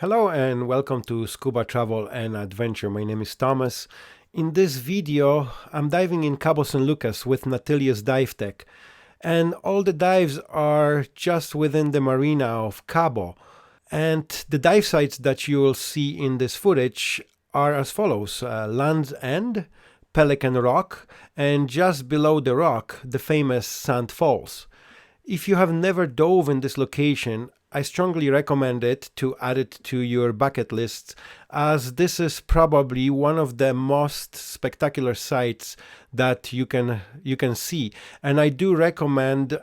Hello and welcome to Scuba Travel and Adventure. My name is Thomas. In this video, I'm diving in Cabo San Lucas with Nautilus Dive Tech. And all the dives are just within the Marina of Cabo. And the dive sites that you will see in this footage are as follows. Land's End, Pelican Rock, and just below the rock, the famous Sand Falls. If you have never dove in this location, I strongly recommend it to add it to your bucket list, as this is probably one of the most spectacular sights that you can see. And I do recommend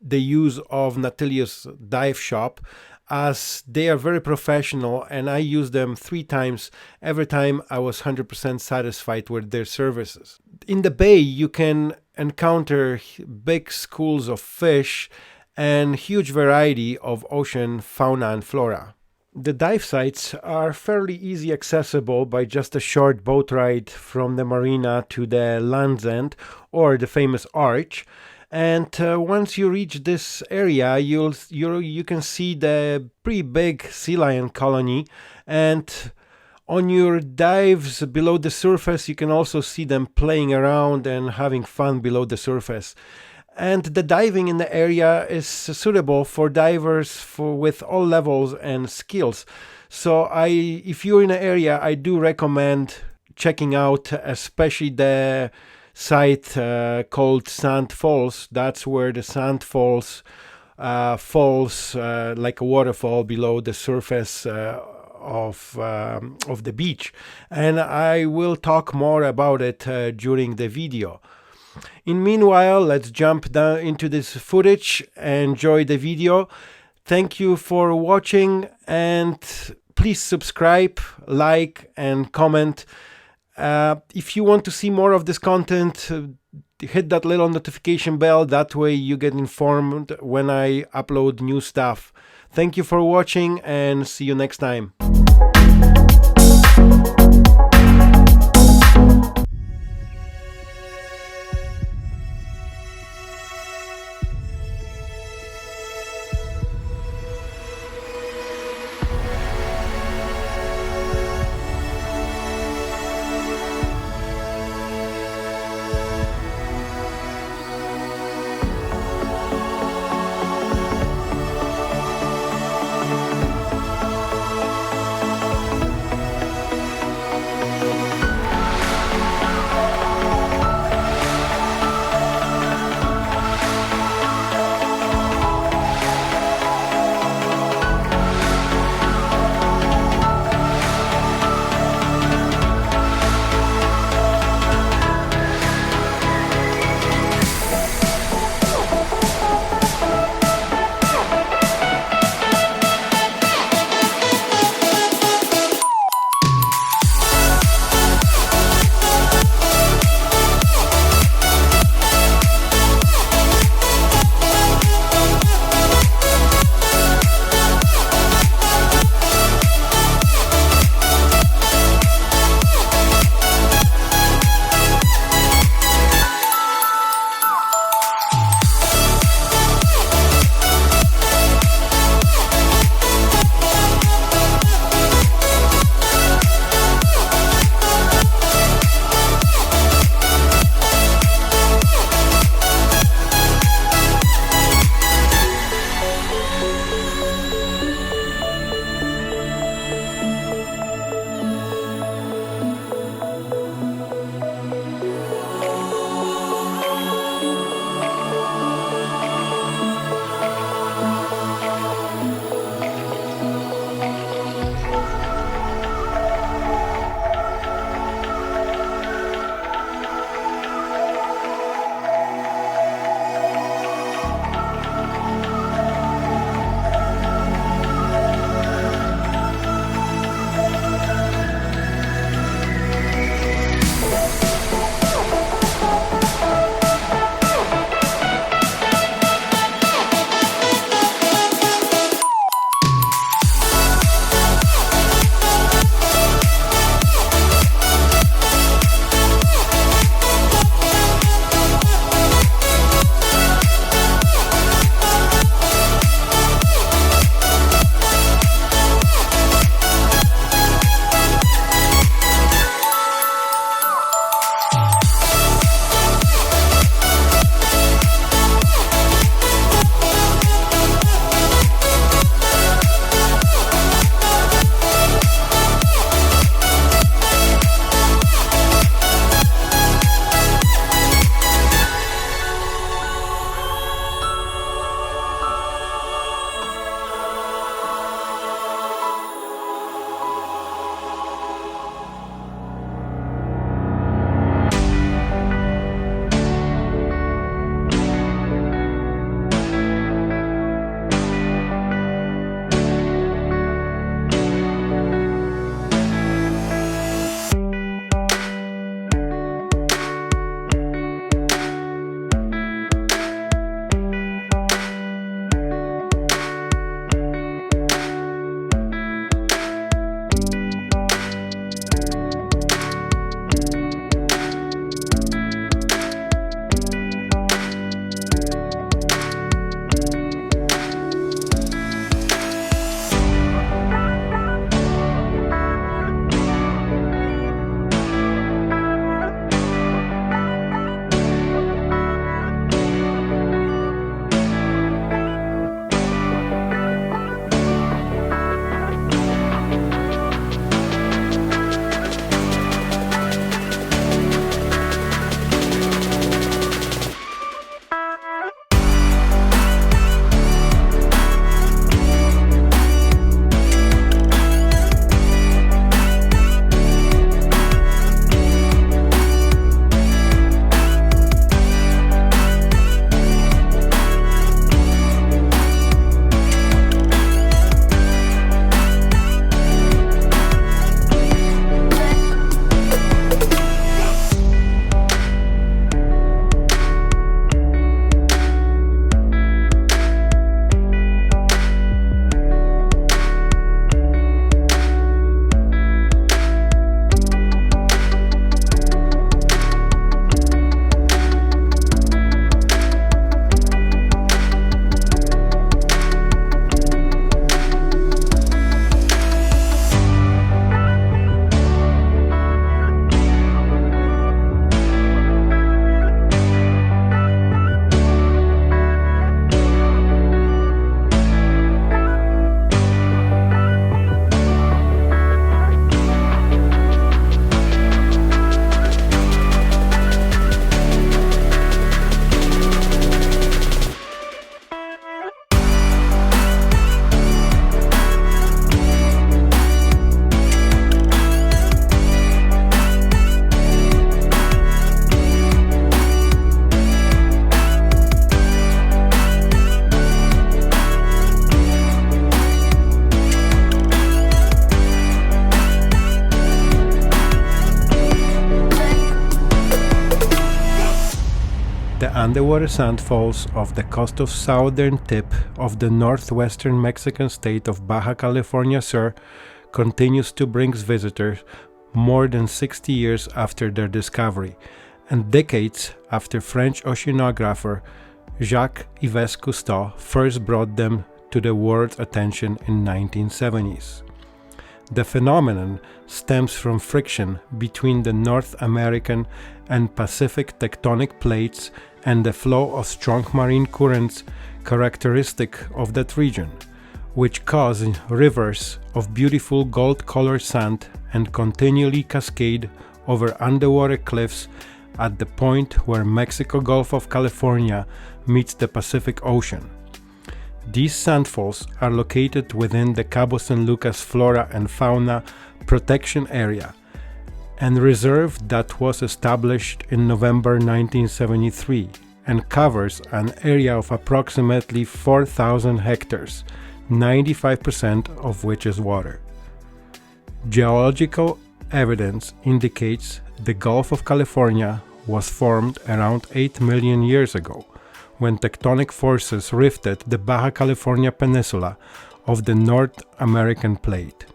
the use of Nautilus Dive Shop, as they are very professional, and I use them 3 times. Every time I was 100% satisfied with their services. In the bay you can encounter big schools of fish and huge variety of ocean fauna and flora. The dive sites are fairly easy accessible by just a short boat ride from the marina to the Land's End or the famous arch. And once you reach this area, you can see the pretty big sea lion colony, and on your dives below the surface you can also see them playing around and having fun below the surface. And the diving in the area is suitable for divers with all levels and skills. So if you're in an area, I do recommend checking out especially the site called Sand Falls. That's where the sand falls like a waterfall below the surface of the beach. And I will talk more about it during the video. In meanwhile, let's jump down into this footage and enjoy the video. Thank you for watching, and please subscribe, like and comment. If you want to see more of this content, hit that little notification bell. That way you get informed when I upload new stuff. Thank you for watching and see you next time. underwater sandfalls off the coast of southern tip of the northwestern Mexican state of Baja California Sur continues to bring visitors more than 60 years after their discovery, and decades after French oceanographer Jacques-Yves Cousteau first brought them to the world's attention in 1970s. The phenomenon stems from friction between the North American and Pacific tectonic plates and the flow of strong marine currents characteristic of that region, which cause rivers of beautiful gold-colored sand and continually cascade over underwater cliffs at the point where Mexico Gulf of California meets the Pacific Ocean. These sandfalls are located within the Cabo San Lucas Flora and Fauna Protection Area, and reserve that was established in November 1973 and covers an area of approximately 4,000 hectares, 95% of which is water. Geological evidence indicates the Gulf of California was formed around 8 million years ago, when tectonic forces rifted the Baja California Peninsula of the North American plate.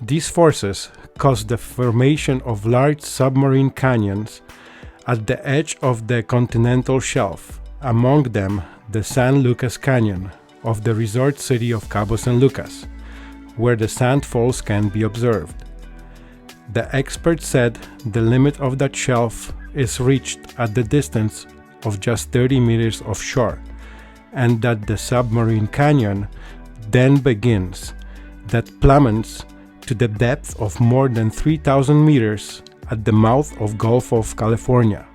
These forces caused the formation of large submarine canyons at the edge of the continental shelf, among them the San Lucas Canyon of the resort city of Cabo San Lucas, where the sandfalls can be observed. The experts said the limit of that shelf is reached at the distance of just 30 meters offshore, and that the submarine canyon then begins, that plummets to the depth of more than 3,000 meters at the mouth of Gulf of California.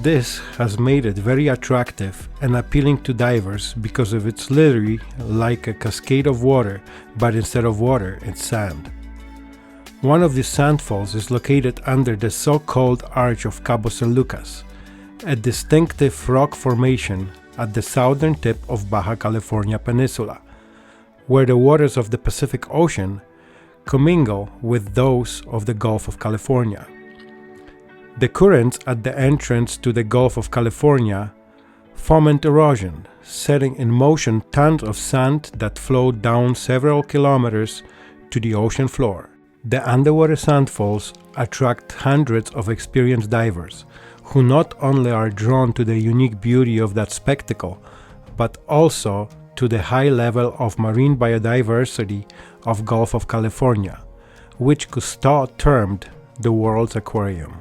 This has made it very attractive and appealing to divers because of it's literally like a cascade of water, but instead of water, it's sand. One of these sandfalls is located under the so-called Arch of Cabo San Lucas, a distinctive rock formation at the southern tip of Baja California Peninsula, where the waters of the Pacific Ocean commingle with those of the Gulf of California. The currents at the entrance to the Gulf of California foment erosion, setting in motion tons of sand that flow down several kilometers to the ocean floor. The underwater sandfalls attract hundreds of experienced divers, who not only are drawn to the unique beauty of that spectacle, but also to the high level of marine biodiversity of Gulf of California, which Cousteau termed the world's aquarium.